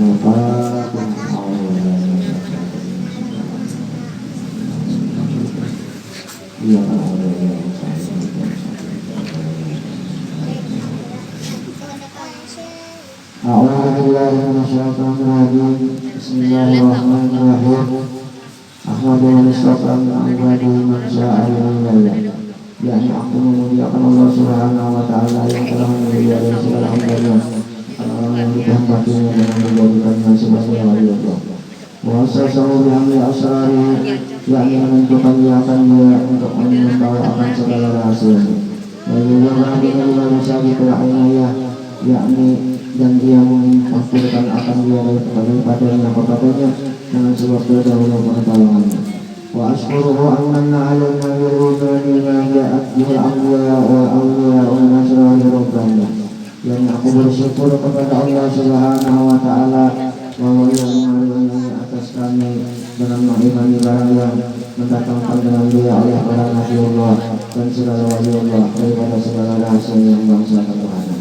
Bismillahirrahmanirrahim. Ahmadu Mustafa al-Ibadi man sya'ala yakni aku memuliakan Allah Subhanahu wa Ta'ala yang telah memelihara segala hambanya, orang yang dikehendakinya dengan menjadikannya sebagai wali Allah. Wa sasahu bihamdi asrari, yakni menentukan niatannya untuk membawakan segala rahasia. Wa yuwarra dengan manusia ainayah, yakni dan dia menghampirkan akan dia daripadanya kepadanya dengan sebab terdahulu pengetahuannya. Wa ashkuruhu anna ala nabiyyina ma ja'at bil anbiya wal awliya wa nasrani rabbana. Dan aku bersyukur kepada Allah Subhanahu wa Ta'ala bahwa ia mengaruhi atas kami dengan mengimani barang yang mendatangkan dengan dia oleh para nabi Allah dan segala wali Allah daripada segala rahasia yang bangsa ketuhanan.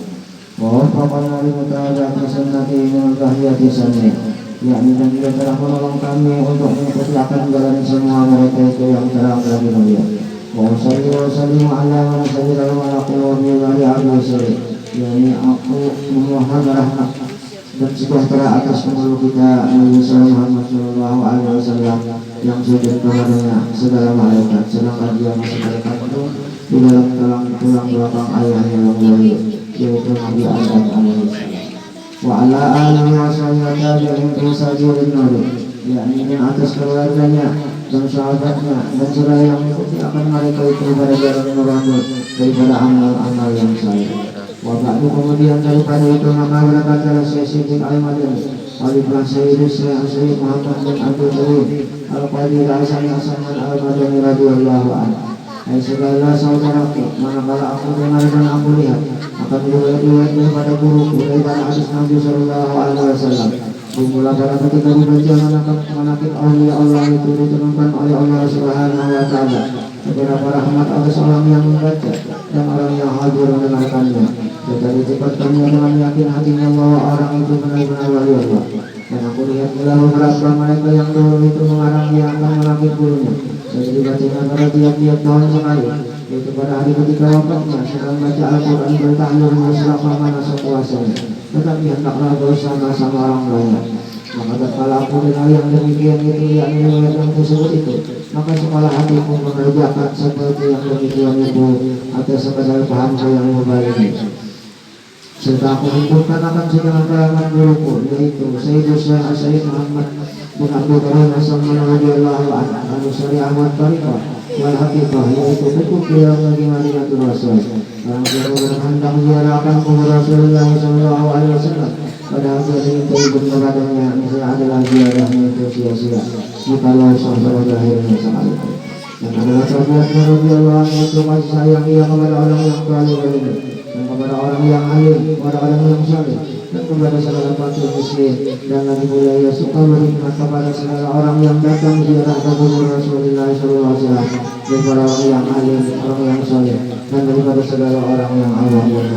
Wa wafaqana li mutaba'ati sunnati min al-bahiyati sani, yakni dan dia telah menolong kami untuk mengikuti akan jalan semua mereka itu yang terang dan mulia. Wa salli wa sallim ala man sallallahu alaihi wa sallam, yakni aku memohon rahmat dan sejahtera atas penghulu kita Nabi Muhammad sallallahu alaihi wasallam yang sujud kepadanya segala malaikat, sedangkan dia masih terkandung di dalam tulang belakang ayahnya yang mulia, yaitu Nabi Adam alaihissalam. Wa ala alihi wa sahbihi tabi'in nuri, yakni dan atas keluarganya dan sahabatnya dan segala yang mengikuti akan mereka itu pada jalan nurani daripada amal-amal yang saleh. Wa ba'du, kemudian daripada itu maka berkatalah Syekh Al-Madani Alifah Sayyid Muhammad bin Abdul Karim Al-Qadir Hasan Al-Madani radhiyallahu anhu. Hai segala saudaraku, manakala aku dengar dan aku lihat akan riwayat-riwayat daripada guruku daripada hadis Nabi sallallahu alaihi wasallam, bermula pada ketika dibaca manakib aulia Allah itu diturunkan oleh Allah Subhanahu wa Ta'ala kepada rahmat atas orang yang membaca dan orang yang hadir mendengarkannya. Jadi cepat kami dengan yakin hatinya bahwa orang itu benar-benar wali Allah. Dan aku lihat pula beberapa mereka yang dulu itu mengarang dia akan menakib gurunya. Jadi dibacakan pada tiap-tiap tahun sekali, yaitu pada hari ketika wafatnya sedang baca Al-Quran bertahlil selama mana sekuasanya, tetapi hendaklah bersama-sama orang banyak. Maka tatkala aku dengar yang demikian itu, yakni riwayat yang tersebut itu, maka sekolah hatiku mengerjakan seperti yang demikian itu atas sekadar pahamku yang berbalik. Serta aku himpunkan akan segala kalangan guruku, yaitu Sayyid Muhammad bin Abdul Karim As-Samman radhiyallahu anhu, Al-Syari Ahmad Tariqah wal Haqiqah, yaitu buku beliau bagi Madinatul Rasul. Yang beliau berhendang ziarahkan kubur Rasulullah sallallahu alaihi wasallam, padahal dia diminta ikut kepadanya, misalnya adalah ziarahnya itu sia-sia jikalau sahabat akhirnya sekalipun. Dan adalah sahabatnya radhiyallahu anhu itu kasih sayang ia kepada orang yang paling ini, dan kepada orang yang alim, kepada orang yang saleh, dan kepada segala fakir miskin. Dan lagi pula ia suka berkhidmat kepada segala orang yang datang ziarah ke kubur Rasulullah sallallahu alaihi wasallam, daripada orang yang alim, orang yang saleh, dan daripada segala orang yang awam yang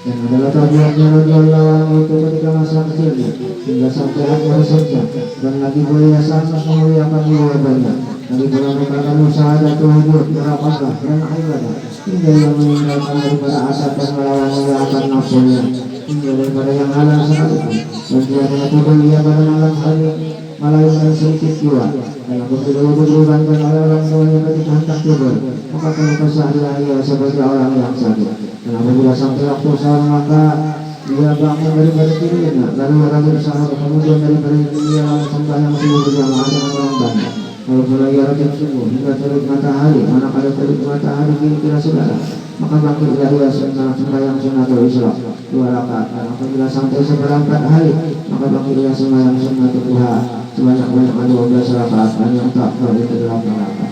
dan adalah tabiatnya radhiyallahu anhu itu ketika masa kecilnya hingga sampai akhir saja. Dan lagi pula ia sangat memuliakan ibadahnya, lagi pula mengatakan usaha dan tuhud berapakah dan ibadah hingga yang meninggalkan daripada asap dan melawan nafsunya, hingga daripada yang halal sekalipun. Dan dia tidak ia pada malam hari melainkan sedikit jua. Dan aku tidak berbankan oleh orang tuanya ketika hendak tidur, maka kalau kesaharian ia seperti orang yang sakit. Dan apabila sampai waktu sahur maka dia bangun daripada tidurnya, lalu rajin sahur, kemudian daripada dia sembahyang subuh berjamaah dengan orang banyak. Lalu pula ia rajin subuh hingga terbit matahari. Manakala terbit matahari kira-kira saudara, maka bangkit ia sembahyang sunnatul isra 2 rakaat. Dan apabila sampai seperempat hari, maka bangkit ia sembahyang sunnatul duha sebanyak 12 rakaat, dan yang tak itu 8 rakaat.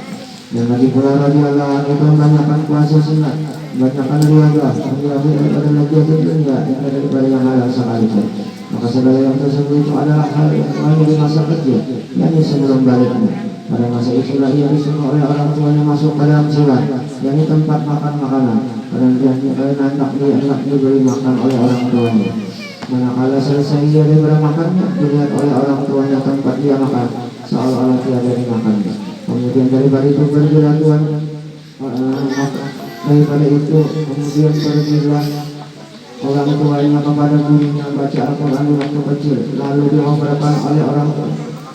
Dan lagi pula radhiyallahu anhu itu membanyakkan puasa sunat, membanyakkan riwayat, menjauhi daripada lajat dunia dan daripada yang halal sekalipun. Maka segala yang tersebut itu adalah hal yang lalu di masa kecil, yakni sebelum baliknya. Pada masa itulah ia disuruh oleh orang tuanya masuk ke dalam surga, yakni tempat makan makanan. Karena hendak diberi makan oleh orang tuanya. Manakala selesai ia diberi makannya, dilihat oleh orang tuanya tempat dia makan, seolah-olah tiada dimakannya. Kemudian daripada itu pergilah daripada itu kemudian pergilah orang tuanya kepada gurunya baca Al-Quran waktu kecil, lalu diobrolkan oleh orang tua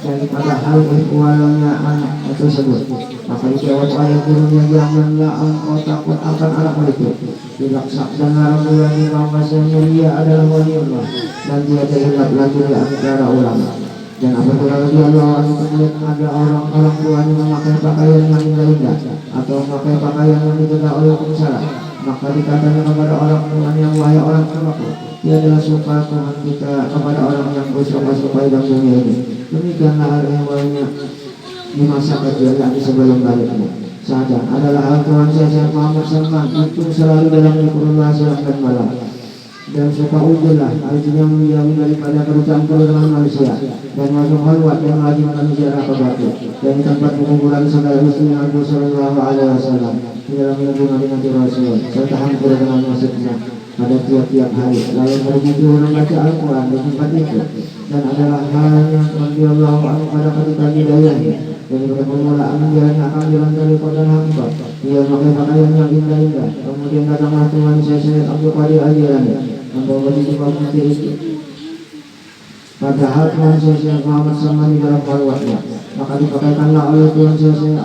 daripada hal ihwalnya anak tersebut. Maka dijawab oleh gurunya, janganlah engkau takut akan anak itu. Tidak sabdana Rasulullah bahwasanya dia adalah waliullah dan dia terlibat lagi di antara ulama. Dan apabila Allah melihat ada orang tuanya memakai pakaian yang indah-indah atau memakai pakaian yang dijaga oleh hukum syara, maka dikatakan kepada orang tuanya, yang wahai orang tuaku, dia adalah suka Tuhan kita kepada orang yang bersuka-suka dalam dunia ini. Demikianlah hal ehwalnya di masa kecil yang sebelum baliknya. Sadar adalah hal Tuhan saya Muhammad Salman itu selalu dalam zikrullah siang dan malam, dan suka udahlah artinya menjauhi daripada bercampur dengan manusia dan masuk halwat yang rajin menziarah kebatu dan tempat penguburan saudara istri Nabi Sallallahu Alaihi Wasallam di dalam lingkungan Nabi Rasul, serta hampir dengan masjidnya pada tiap-tiap hari, lalu pergi membaca Al-Quran di tempat itu. Dan adalah halnya radhiyallahu anhu pada ketika hidayahnya dan pada permulaan dia akan jalan dari kota hamba, dia memakai pakaian yang indah-indah. Kemudian datanglah Tuhan saya Abdul Qadir Al-Jilani membawa jubah putih itu. Padahal Tuhan saya Muhammad sama di dalam halwatnya, maka dipakaikanlah oleh Tuhan saya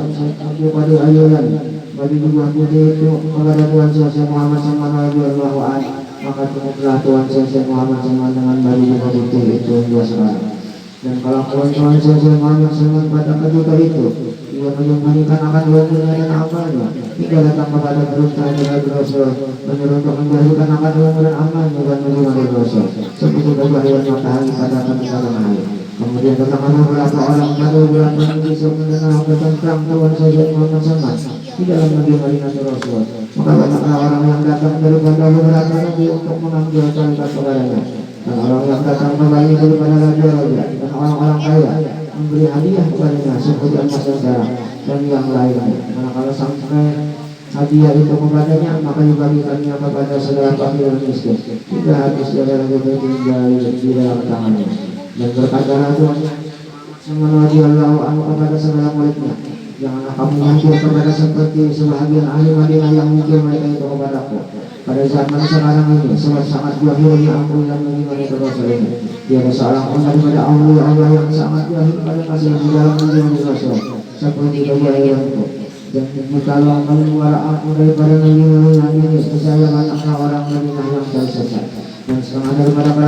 Abdul Qadir Al-Jilani bagi jubah putih itu kepada Tuhan saya Muhammad sama radhiyallahu anhu. Maka cukuplah Tuhan saya Muhammad sama dengan bagi jubah putih itu hingga sekarang. Dan kalau Tuhan saya Muhammad sama pada ketika itu ia menyembunyikan akan ilmunya dan amalnya, tidak datang kepada perintah dari Rasul menyuruh untuk menjauhkan akan ilmu dan amalnya dan menyuruh Rasul seperti kebahagiaan matahari pada ketika hari. Kemudian datang beberapa orang pada bulan Ramadhan mendengar tentang Tuhan saya Muhammad sama di dalam negeri Madinah Rasul. Maka banyaklah orang yang datang daripada beberapa negeri untuk mengambil tarikat saudaranya, dan orang yang datang kembali daripada raja-raja dan orang-orang kaya memberi hadiah kepadanya seperti emas dan perak dan yang lainnya. Manakala sampai hadiah itu kepadanya, maka dibagikannya kepada saudara fakir dan miskin. Tidak habis dari tinggal di dalam tangannya. Dan berkatalah Tuhan radhiyallahu anhu kepada saudara muridnya, janganlah kamu mungkir kepada seperti sebahagian ahli Madinah yang mungkir mereka itu kepadaku pada zaman sekarang ini, sebab sangat jahilnya aku yang mengenai Rasul ini. Dia ada seorang orang daripada Allah yang sangat jahil pada kasih di dalam mengenai Rasul seperti kejahilanku. Dan jikalau keluar aku daripada negeri ini, saya banyaklah orang Madinah yang tersesat. Dan setengah daripada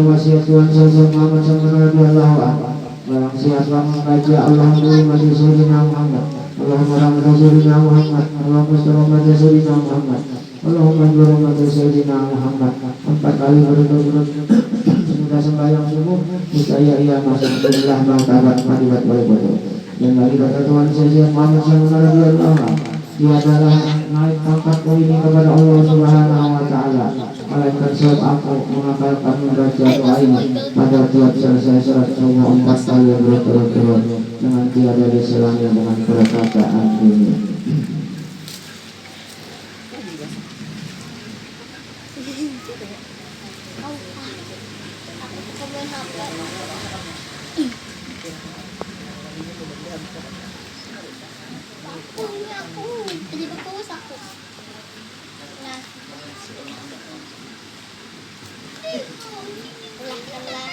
wasiat Tuhan saya Muhammad sallallahu alaihi. Barang siapa mengkaji Allahumma di Sayyidina Muhammad, Allahumma rahmat Sayyidina Muhammad, Allahumma rahmat Sayyidina Muhammad, Allahumma rahmat Sayyidina Muhammad 4 kali berturut-turut sudah sembahyang subuh, niscaya ia masuk jumlah martabat padibat oleh bodoh. Dan lagi kata Tuhan saya Muhammad sallallahu alaihi wasallam, dia adalah naik pangkatku ini kepada Allah Subhanahu wa taala. Malaikat sebab aku mengamalkan membaca doa ini pada tiap selesai sholat subuh 4 kali berturut-turut dengan tiada diselanya dengan perkataan ini.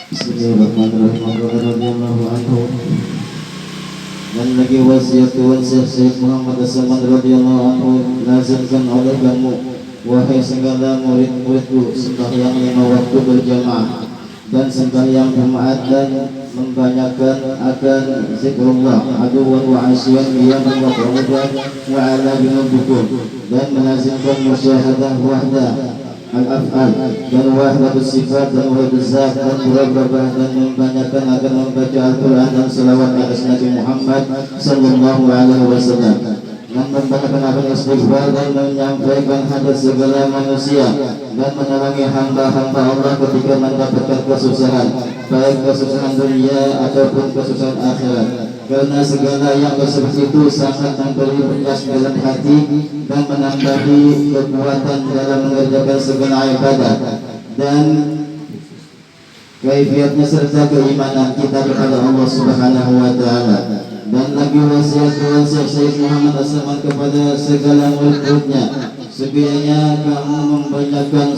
Bismillahirrahmanirrahim. Dan lagi wasiat Tuhan Syekh Muhammad Salman radhiyallahu anhu, lazimkan oleh kamu wahai segala murid-muridku sembahyang 5 waktu berjamaah dan sembahyang Jumat, dan membanyakkan akan zikrullah aduwan wa asyan biyaman wa qu'udan wa ala binubukum, dan melazimkan musyahadah wahdah al-af'al dan wahdatus sifat dan wahdatus zat dan muraqabah, dan membanyakkan akan membaca Al-Quran dan selawat atas Nabi Muhammad sallallahu alaihi wasallam, dan membanyakkan akan istighfar dan menyampaikan hadas segala manusia, dan menerangi hamba-hamba Allah ketika mendapatkan kesusahan, baik kesusahan dunia ataupun kesusahan akhirat. Karena segala yang seperti itu sangat memberi bekas dalam hati dan menambahi kekuatan dalam mengerjakan segala ibadah. dan kaifiatnya serta keimanan kita kepada Allah Subhanahu wa taala. Dan lagi wasiat Syekh Muhammad As-Saman kepada segala murid-muridnya, sekiranya kamu membanyakan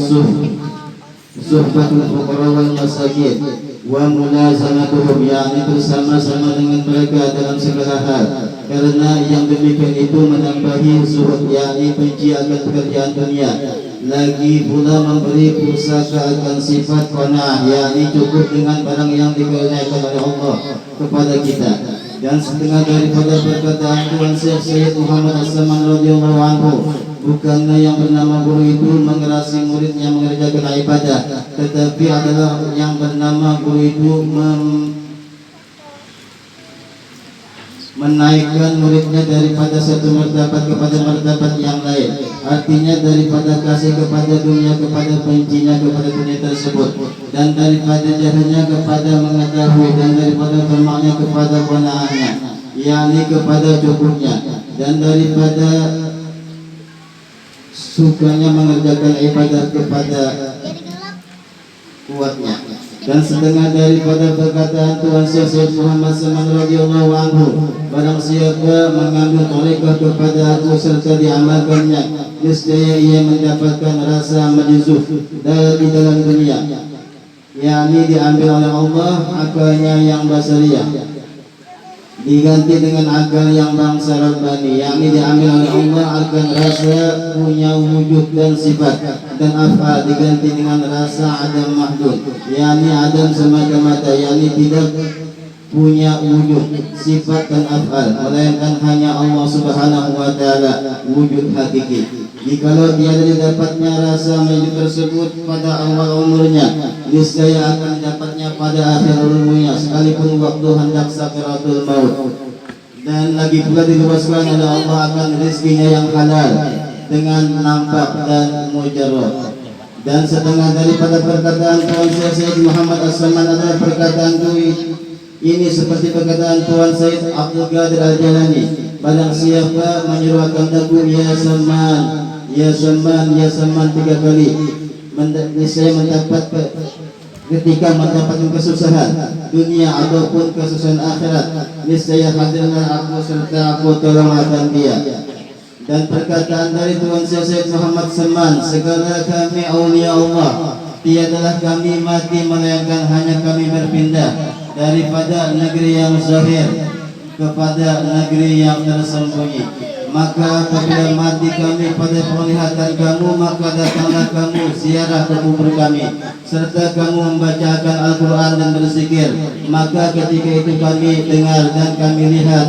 suhbatul fuqara wal masakin wa mulazamatuhum, yakni bersama-sama dengan mereka dalam segala hal, karena yang demikian itu menambahi zuhud, yakni benci akan pekerjaan dunia, lagi pula memberi pusaka akan sifat qanaah, yakni cukup dengan barang yang dikurniakan oleh Allah kepada kita. Dan setengah daripada perkataan Tuan Syekh Sayyid Muhammad As-Saman radhiyallahu anhu, bukanlah yang bernama guru itu mengerasi muridnya mengerjakan ibadah, tetapi adalah yang bernama guru itu menaikkan muridnya daripada satu martabat kepada martabat yang lain. Artinya daripada kasih kepada dunia kepada bencinya kepada dunia tersebut, dan daripada jahilnya kepada mengetahui, dan daripada tamaknya kepada qanaahnya, yakni kepada cukupnya, dan daripada sukanya mengerjakan ibadah kepada kuatnya. Dan setengah daripada perkataan Tuan Syekh Sayyid Muhammad Saman radhiyallahu anhu, barang siapa mengambil tarekah kepada aku serta diamalkannya, niscaya ia mendapatkan rasa majzuf di dalam dunia, yakni diambil oleh Allah akalnya yang basariyah, diganti dengan akal yang bangsa Rabbani, yakni diambil oleh Allah akan rasa punya wujud dan sifat, dan af'al diganti dengan rasa adam mahdud, yakni adam semata-mata, yakni tidak punya wujud, sifat dan af'al, melainkan hanya Allah Subhanahu wa taala wujud hakiki. Jikalau tiada didapatnya rasa wujud tersebut pada awal umurnya, niscaya akan didapatnya pada akhir umurnya, sekalipun waktu hendak sakaratul maut. Dan lagi pula diluaskan oleh Allah akan rezekinya yang halal dengan nampak dan mujarrad. Dan setengah daripada perkataan Tuan Syekh Muhammad As-Saman adalah perkataan ini seperti perkataan Tuan Syekh Abdul Qadir Al-Jalani, barang siapa menyeruakan lagu ya Saman, ya Saman, ya Saman 3 kali, niscaya mendapat ketika mendapatkan kesusahan dunia ataupun kesusahan akhirat, niscaya hadirlah aku serta aku tolong akan dia. Dan perkataan dari Tuan Syekh Muhammad Saman, segala kami aulia Allah, tiadalah kami mati melainkan hanya kami berpindah daripada negeri yang zahir kepada negeri yang tersembunyi. Maka apabila mati kami pada penglihatan kamu, maka datanglah kamu ziarah ke kubur kami, serta kamu membacakan Al-Quran dan berzikir. Maka ketika itu kami dengar dan kami lihat,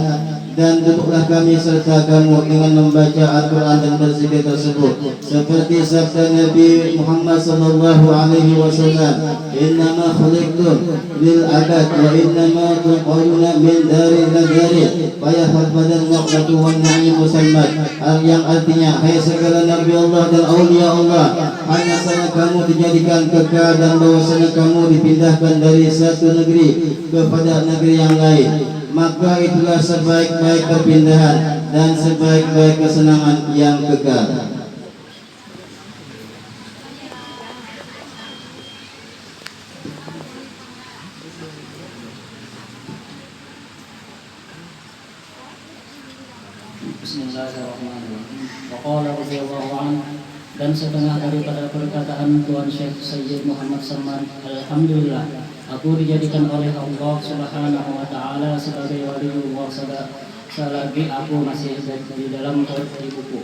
dan duduklah kami serta kamu dengan membaca Al-Quran dan berzikir tersebut, seperti sabda Nabi Muhammad sallallahu alaihi wasallam, innama khuliqtum lil abad wa innama tuqaluna min dari ila dari fayahfadan waqtu wan na'im musammat, yang artinya, hai segala Nabi Allah dan aulia Allah, hanya saja kamu dijadikan kekal dan bahwasanya kamu dipindahkan dari satu negeri kepada negeri yang lain. Maka itulah sebaik-baik perpindahan dan sebaik-baik kesenangan yang kekal. Bismillahirrahmanirrahim. Waqala radhiyallahu anhu, dan setengah daripada perkataan Tuan Syekh Sayyid Muhammad Saman, alhamdulillah, aku dijadikan oleh Allah Subhanahu wa taala sebagai waliullah selagi aku masih di dalam perut ibuku,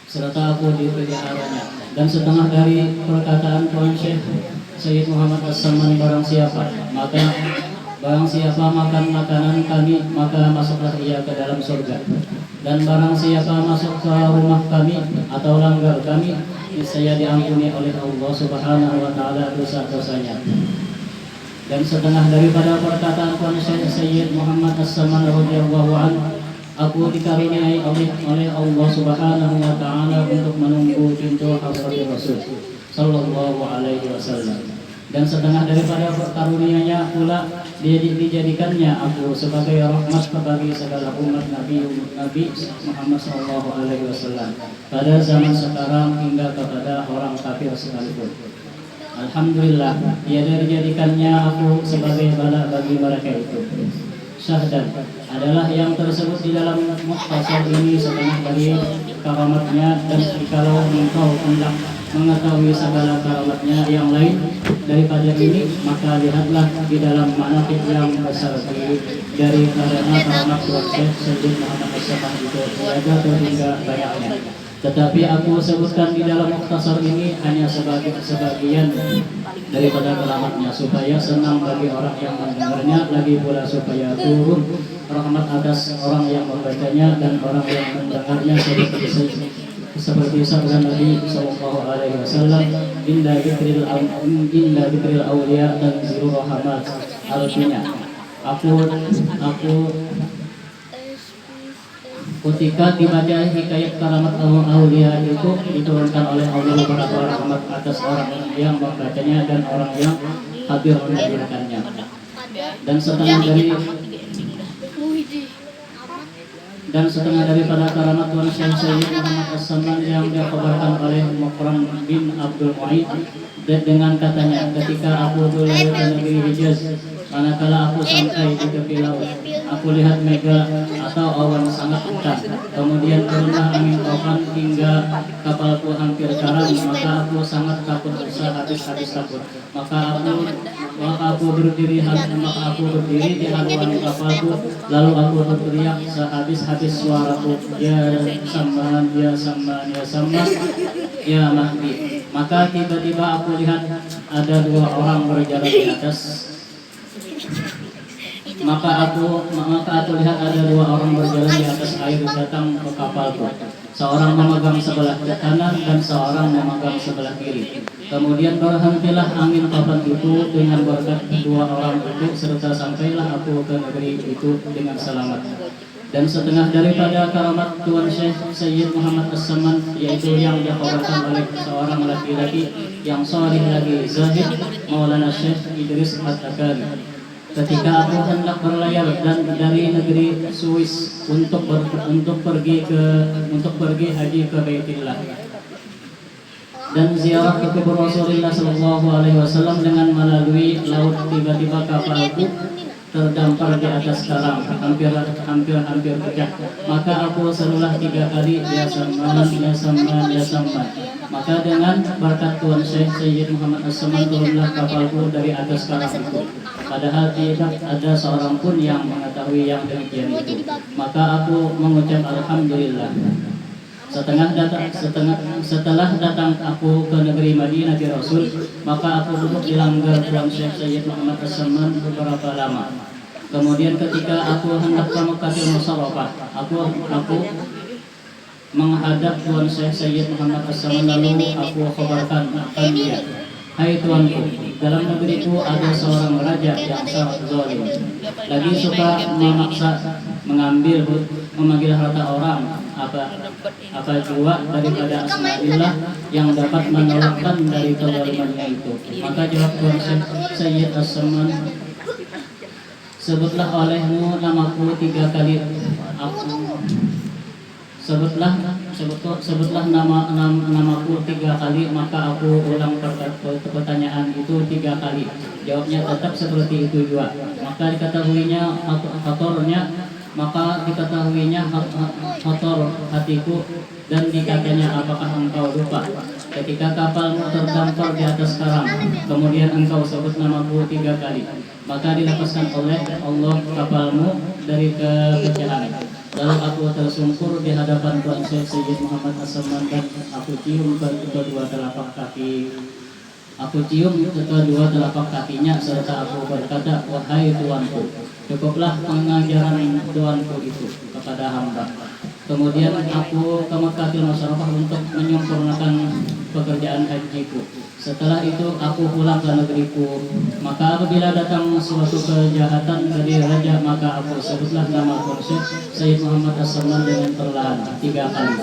serta aku dipeliharanya. Dan setengah dari perkataan Tuan Syekh Sayyid Muhammad As-Saman, barang siapa makan makanan kami, maka masuklah ia ke dalam surga. Dan barang siapa masuk ke rumah kami atau langgar kami, niscaya diampuni oleh Allah Subhanahu wa taala dosa-dosanya. Dan setengah daripada perkataan Tuan Syekh Sayyid Muhammad As-Saman radhiyallahu anhu, aku dikaruniai oleh Allah Subhanahu wa taala untuk menunggu pintu Hadratir Rasul sallallahu alaihi wasallam. Dan setengah daripada karunia-Nya pula dijadikannya aku sebagai rahmat bagi segala umat Nabi Muhammad sallallahu alaihi wasallam pada zaman sekarang hingga kepada orang kafir sekalipun. Alhamdulillah, tiada dijadikannya aku sebagai bala bagi mereka itu. Syahdan adalah yang tersebut di dalam mukhtasar ini setengah dari karamatnya, dan jikalau engkau hendak mengetahui segala karamatnya yang lain daripada ini, maka lihatlah di dalam manaqib yang besar dari karamat Tuan Syekh Sayyid Muhammad As-Samad itu tiada terhingga banyaknya. Tetapi aku sebutkan di dalam mukhtasar ini hanya sebagian daripada keramatnya, supaya senang bagi orang yang mendengarnya, lagi pula supaya turun rahmat atas orang yang membacanya dan orang yang mendengarnya, seperti sabda Nabi Sallallahu Alaihi Wasallam, inda dzikril aulia tanzilur rahmat. Artinya, aku ketika dibaca hikayat karamat aulia itu diturunkan oleh Allah beberapa rahmat atas orang yang membacanya dan orang yang hadir mendengarkannya. Dan setengah daripada karamat Tuan Syekh Sayyid Muhammad As-Samad yang dikabarkan oleh Mukram bin Abdul Mu'id dengan katanya, ketika aku dulu ke negeri Hijaz, manakala aku sampai di tepi laut, aku lihat mega atau awan sangat pekat. Kemudian turunlah angin topan hingga kapalku hampir karam. Maka aku sangat takut, habis takut. Maka aku berdiri di haluan kapalku. Lalu aku berteriak sehabis-habis suaraku, ya Samman, ya Samman, ya Samman, ya Mahdi. Maka tiba-tiba aku lihat ada dua orang berjalan di atas. Maka aku lihat ada dua orang berjalan di atas air datang ke kapalku. Seorang memegang sebelah kanan dan seorang memegang sebelah kiri. Kemudian berhentilah angin topan itu dengan berkat dua orang itu, serta sampailah aku ke negeri itu dengan selamat. Dan setengah daripada karamat Tuan Syekh Sayyid Muhammad As-Samad, yaitu yang dikabarkan oleh seorang laki-laki yang salih lagi zahid, Maulana Syekh Idris At-Takari. Ketika aku hendak berlayar dan dari negeri Swiss untuk pergi haji ke Baitillah dan ziarah ke kubur Rasulullah Sallallahu Alaihi Wasallam dengan melalui laut, tiba-tiba kapalku terdampar di atas karang, hampir pecah. Maka aku serulah 3 kali, ya Samman, ya Samman, ya Samman. Maka dengan berkat Tuan Syekh Sayyid Muhammad As-Samad turunlah kapalku dari atas karang itu. Padahal tidak ada seorang pun yang mengetahui yang demikian itu. Maka aku mengucap Alhamdulillah. Setelah datang aku ke negeri Madinah di Rasul, maka aku duduk di langgar Tuan Syekh Sayyid Muhammad As-Samad beberapa lama. Kemudian ketika aku hendak ke Mekkatil Musharrafah, aku menghadap Tuan Syekh Sayyid Muhammad As-Samad, lalu aku kabarkan akan dia, hai tuanku, dalam negeriku ada seorang raja yang sangat zalim, lagi suka memanggil harta orang, apa jua daripada asma'illah yang dapat menolakkan dari kezalimannya itu. Maka jawab Tuan Syekh Sayyid As-Samad, sebutlah olehmu namaku 3 kali. Sebutlah namaku 3 kali, maka aku ulang pertanyaan itu 3 kali. Jawabnya tetap seperti itu juga. Maka diketahuinya kotor hatiku, dan dikatanya, apakah engkau lupa ketika kapalmu terdampar di atas karang, kemudian engkau sebut namaku 3 kali, maka dilepaskan oleh Allah kapalmu dari kepecahan. Lalu aku tersungkur di hadapan Tuan Syekh Sayyid Muhammad As-Samad dan aku cium kedua telapak kakinya serta aku berkata, wahai tuanku, cukuplah pengajaran tuanku itu kepada hamba. Kemudian aku ke Mekkatil Musharrafah untuk menyempurnakan pekerjaan hajiku. Setelah itu aku pulang ke negeriku. Maka apabila datang suatu kejahatan dari raja, maka aku sebutlah nama Tuan Syekh Sayyid Muhammad As-Samad dengan perlahan 3 kali.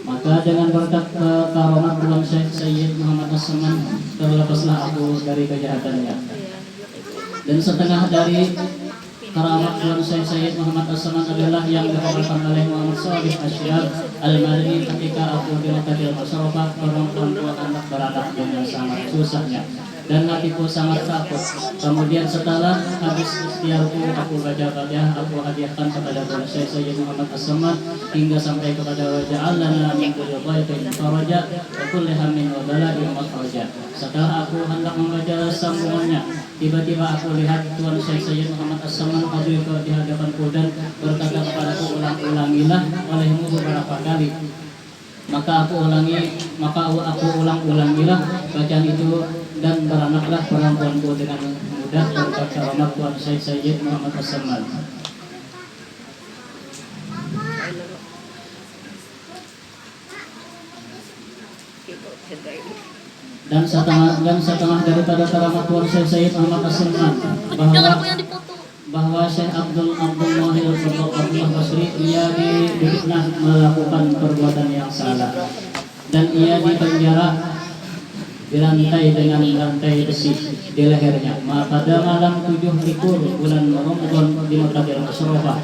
Maka dengan berkat karamat Tuan Syekh Sayyid Muhammad As-Samad, terlepaslah aku dari kejahatannya. Dan setengah keramat Tuan Syekh Muhammad As-Samad adalah yang dikhabarkan oleh Muhammad Shalih Asy'ar Al-Madani ketika aku di Makkah Al-Musharrafah, orang tua anak beranak dengan sangat susahnya dan hatiku sangat takut. Kemudian setelah habis ikhtiarku, aku baca Fatihah, aku hadiahkan kepada Tuan Syekh Muhammad As-Samad hingga sampai kepada waja'alana min kulli dhaiqin faraja wa kulli hammin wa bala'in makhraja. Setelah aku hendak membaca sambungannya, tiba-tiba aku lihat Tuan Syekh Muhammad As-Samad hadir di hadapanku dan berkata kepadaku, ulang-ulangilah olehmu beberapa kali. Maka aku ulang-ulangilah bacaan itu dan beranaklah perempuanku dengan mudah berkat keramat Tuan Syekh Muhammad As-Samad. Dan setengah daripada keramat Tuan Syekh Muhammad As-Samad bahwa Syekh Abdul Muhil Abdullah Basri ia difitnah melakukan perbuatan yang salah dan ia dipenjara dirantai dengan rantai besi di lehernya. Pada malam 7 bulan Ramadan di Makkah Al-Musharrafah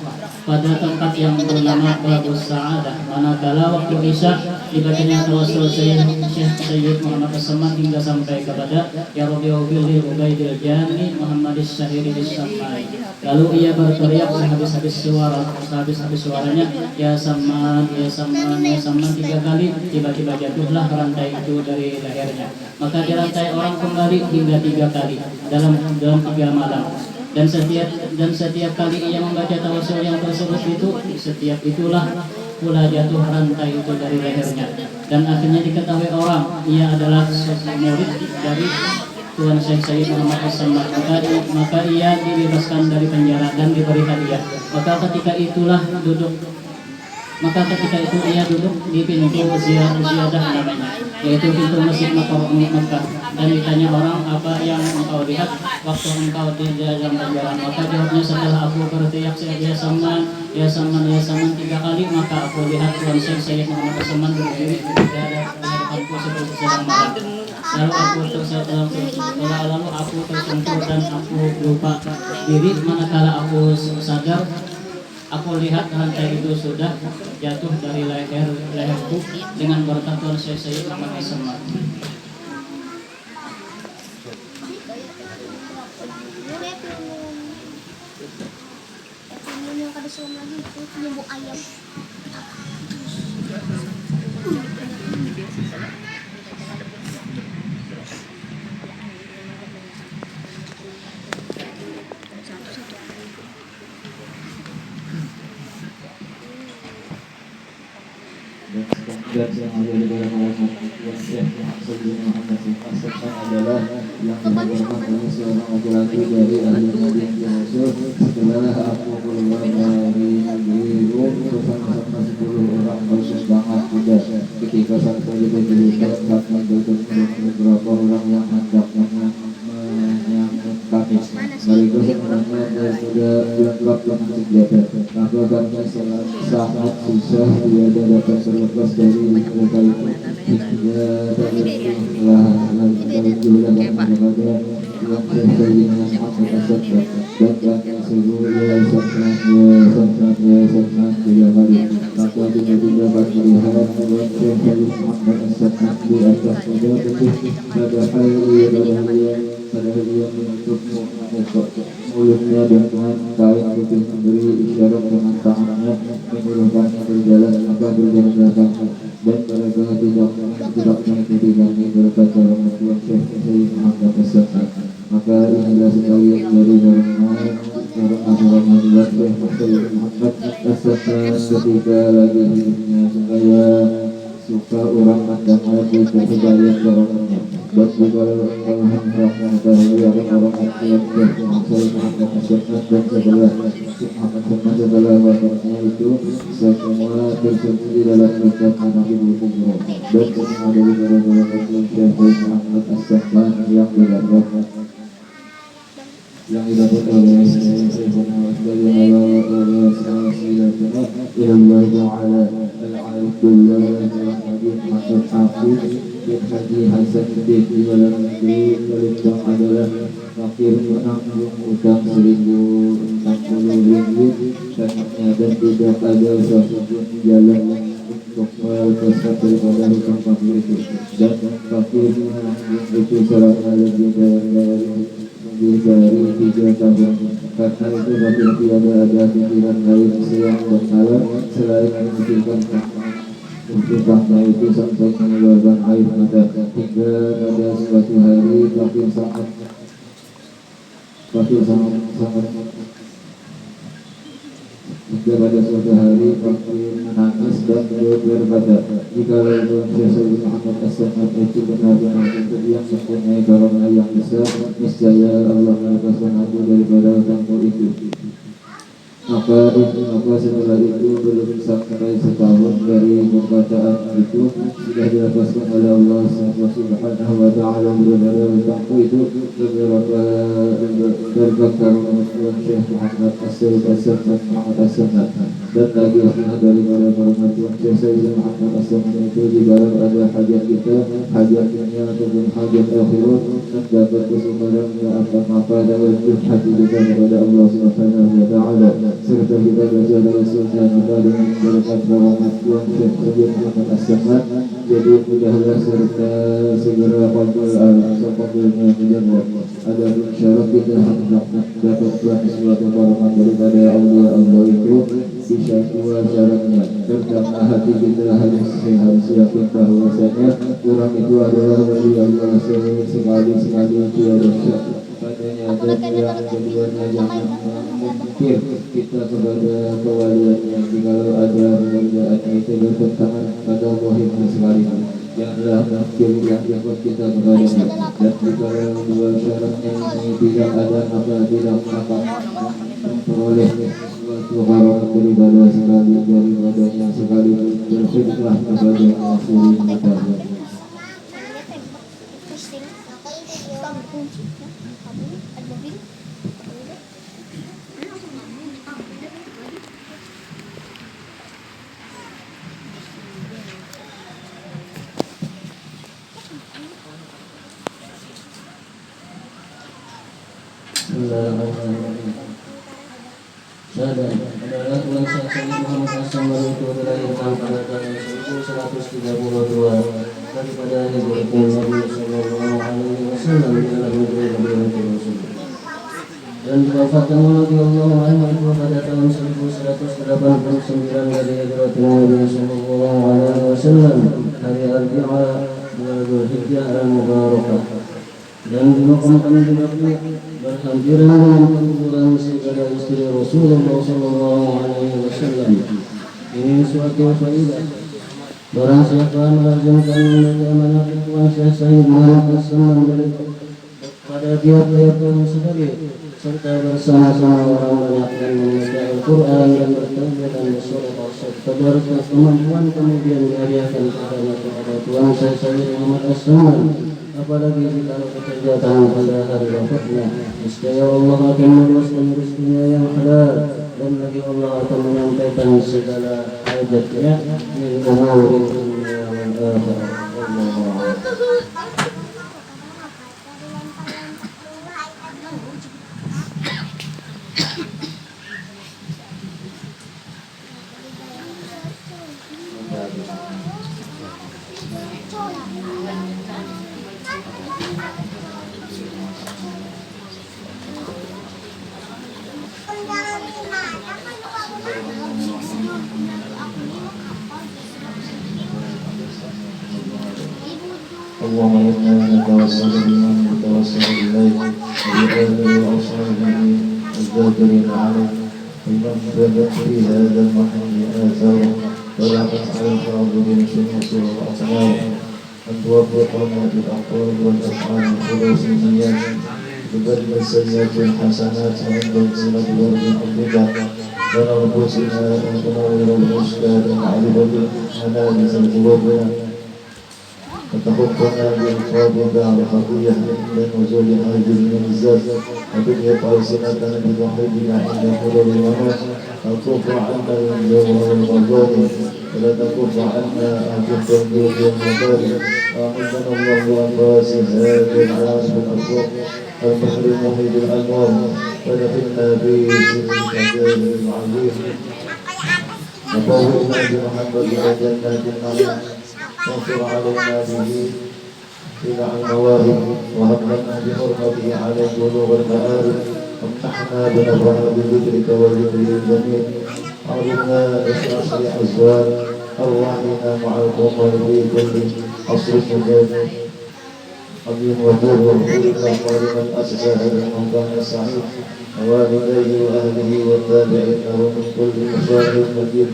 pada tempat yang bernama Babus Sa'adah, manakala waktu Isya dibacanya tawassul Syekh Muhammad As-Samad hingga sampai kepada Ya Rabbi Ubil Ubaidil Jani Muhammadis Syahiri Bisamai. Lalu ia berteriak habis-habis suaranya, Ya Samad, Ya Samad, Ya Samad 3 kali. Tiba-tiba jatuhlah rantai itu dari lehernya. Maka dirantai orang kembali hingga 3 kali dalam 3 malam. Dan setiap kali ia membaca tawassul yang tersebut itu, setiap itulah pula jatuh rantai itu dari lehernya. Dan akhirnya diketahui orang ia adalah murid dari Tuan Syekh Muhammad As-Samad. Maka ia dibebaskan dari penjara dan diberi hadiah. Maka ketika itu ia duduk di pintu ziyadah namanya, yaitu pintu Masjid Makkah, dan ditanya orang, apa yang engkau lihat waktu engkau di dalam penjara? Maka jawabnya, setelah aku berteriak Ya Samad, Ya Samad, Ya Samad 3 kali, maka aku lihat Tuan Syekh Muhammad As-Samad berdiri di hadapanku seperti sedang marah. Lalu aku tersentuh dan aku lupa diri. Manakala aku sadar, aku lihat rantai itu sudah jatuh dari leherku dengan berkat Tuan Syekh Muhammad As-Samad. Yang kada suam lagi itu nyebuk ayam. Dan yang ada di dalam alamat yang Muhammad As-Samad adalah yang dihadapkan oleh seorang laki-laki dari ahli Madinah Rasul. Setelah aku keluar dari negeri Rum bersama 10 orang khusus banget kuda. Ketika sampai di Beirut, kami bertemu dengan beberapa orang yang hendak menyambut kami. Mereka sebenarnya sudah lengkap dengan senjata. Maka kami sangat susah tiada dapat terlepas dari mereka itu hingga terlepas terjulah kepada yang terjadi Muhammad As-Samad dan kami suruh Ya Samad, Ya Samad, Ya Samad 3 kali. Maka tiba-tiba kami melihat Tuan Muhammad As-Samad di atas kuda putih, padahal dia menutup mulutnya dengan kain putih, memberi isyarat dengan tangannya menyuruhkannya berjalan. Maka berjalanlah kami dan mereka tidak mengikuti kami berkat keramat Tuan Syekh Muhammad As-Samad. Maka inilah sekalian dari orang Alhamdulillah Syekh Muhammad As-Samad ketika lagi hidupnya, supaya suka orang pandang lagi kesebayaan keronanya. Dan juga kalau hendak mengetahui orang yang Muhammad As-Samad dan sebelah wafatnya itu semua tersembunyi dalam kitab Manaqibul Kubra dan semua dari gara-gara Syekh Muhammad As-Samad yang dilakukan. yang didapat oleh Sayyidina Allah Ta'ala al-Arif billah al-Habib Muhammad Hafiz bin Haji Hasan bin Walid Walidang adalah fakir menanggung utang 1.060 karena dan tidak ada satupun jalan untuk melepaskan daripada hutang fakir itu, dan fakir menanggung itu serata lebih dari 3 tahun. Karena itu bagi tiada ada pikiran lain siang dan malam selain memikirkan untuk bangsa itu sampai mengeluarkan air mata, hingga pada suatu hari fakir sangat hingga pada suatu hari fakir menangis dan berkata, jika Syekh Muhammad As-Samad itu benar-benar yang mempunyai karena yang besar, niscaya Allah melepaskan aku daripada hutangku itu. Maka setelah itu belum sampai setahun dari perkataan itu sudah dilepaskan oleh Allah Subhanahu wa Ta'ala daripada hutangku itu beberapa berkata Syekh Muhammad As-Samad dan lagi daripada perhatian Syekh Muhammad As-Samad itu jika ada hajat kita, hajat dunia ataupun hajat akhirat, dan dapat kesukaran akan maka dapat hati kita kepada Allah Subhanahu wa Ta'ala, serta kita baca dalam surga kita dengan berkat rahmat Tuhan Syekh Muhammad As-Samad. Jadi mudahlah serta segera kabulnya menjawab. Ada syarat kita hendak dapatkan suatu rahmat daripada Allah itu bisa 2 syaratnya. Pertama, hati kita harus yakin bahwasanya orang itu adalah wali Allah sekali-sekali tiada syak padanya, dan yang keduanya jangan mungkir kita kepada kewaliannya. Jikalau ada pekerjaan itu bertentangan pada Allah sekali, janganlah mungkir yang dapat kita kepadanya. Dan jikalau 2 syaratnya ini tidak ada, maka tidak akan memperoleh suatu barang daripada sekali daripadanya sekali berkhidmah kepada Rasul kita. Syahadat adalah Tuhan Syekh Muhammad As-Samad itu dilahirkan pada tahun 1132 daripada Nabi Sallallahu Alaihi Wasallam dalam negeri Nabi Rasul, dan diwafatkan radhiyallahu anhu itu pada tahun 1189 dari hijrah Nabi Sallallahu Alaihi Wasallam hari Arbi'ah bulan Dzulhijjah al-Mubarakah, dan dimakamkan di Baqi berhampiran dengan kuburan segala istri Rasulullah Sallallahu Alaihi Wasallam. Ini suatu faidah. Barang siapa melazimkan menjaga manaqib Tuhan Syekh Muhammad As-Samad pada tiap-tiap tahun sekali, serta bersama-sama orang banyak dan membaca Al-Quran dan bertauhid dan bersolat tabaraka kemampuan kemudian dihadiahkan kepada Tuhan Syekh Muhammad As-Samad. Apalagi jika kejahatan pada hari wafatnya, niscaya Allah akan meluaskan rezekinya yang halal, dan lagi Allah akan menyampaikan segala hajatnya min umuri dunia wal akhirah. اللهم إنا نتوسل بمن نتوسل إليك وبآله وأصحابه الذاكرين عليك بمغفرة في هذا المحل آثاره ولا تجعل الحاضرين شموس والأطهار أن توفقنا بالأقوال والأفعال الخلوص النيات ببذل السيئات الحسنات وعند صلة الورد البدع ونربطنا أن تنور الأشكال المعرفة بمنابس القلوب وتحفنا بالقابض على خطية عند نزول هذه المنزل وتبقى ألسنتنا بتوحيدنا عند حضور الممات وكف عنا من جوع والمظالم ولا تكف عنا أجل الذنوب والمظالم وأعزنا الله بأنفاس هذا العالم الأكبر البحر المحيط الأنوار ودخلنا في سن الكتاب العظيم وبوئنا بمحبة جنات النعيم وانصر علينا به إلى المواهب وهب لنا بحرمته على بلوغ المآرب وامنحنا بنفعنا بذكرك وذكره الجميل عرضنا إخلاص أزواج أرواحنا مع القمر في كل عصر مجد عظيم وطول وطول الأخبار من أسس هذا المكان السعيد ووالديه وأهله والتابعين ومن كل مشاهد مجيد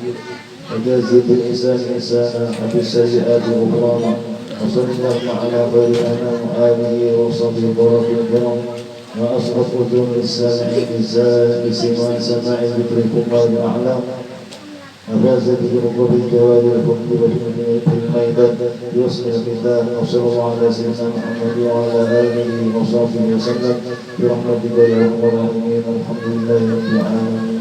وجازي بالإحسان إحسانا وبالسيئات غفرانا وصل اللهم على خير الأنام آله وصحبه ورب الكرام وأصرف وجوه السامعين بسماع سماع ذكركم الأعلام وفاز بذنوب الجواد والحب في الميدان بوصل الختام وصلى الله على سيدنا محمد وعلى آله وصحبه وسلم برحمتك يا أرحم الراحمين الحمد لله رب العالمين.